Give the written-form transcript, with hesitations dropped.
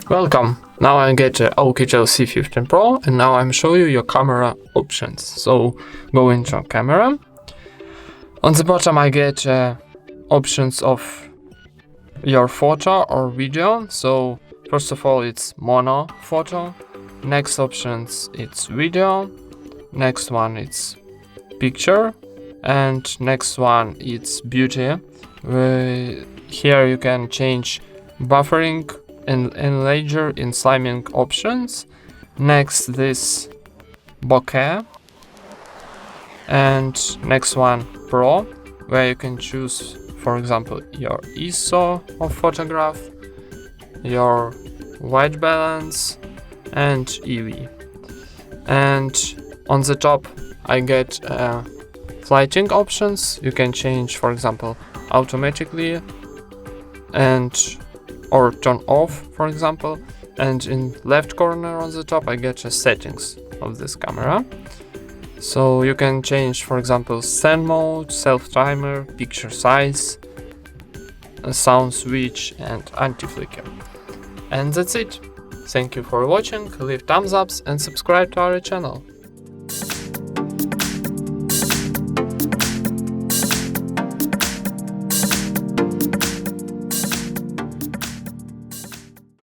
Welcome! Now I get the OUKITEL C15 Pro and now I'm showing you your camera options. So go into camera. On the bottom I get options of your photo or video. So first of all it's mono photo. Next options it's video. Next one it's picture. And next one it's beauty. Here you can change buffering and enlarger in sliming options. Next this bokeh, and next one pro, where you can choose, for example, your ISO of photograph, your white balance and EV. And on the top I get lighting options. You can change, for example, automatically and or turn off, for example, and in left corner on the top I get the settings of this camera. So you can change, for example, stand mode, self timer, picture size, sound switch and anti-flicker. And that's it. Thank you for watching, leave thumbs ups and subscribe to our channel.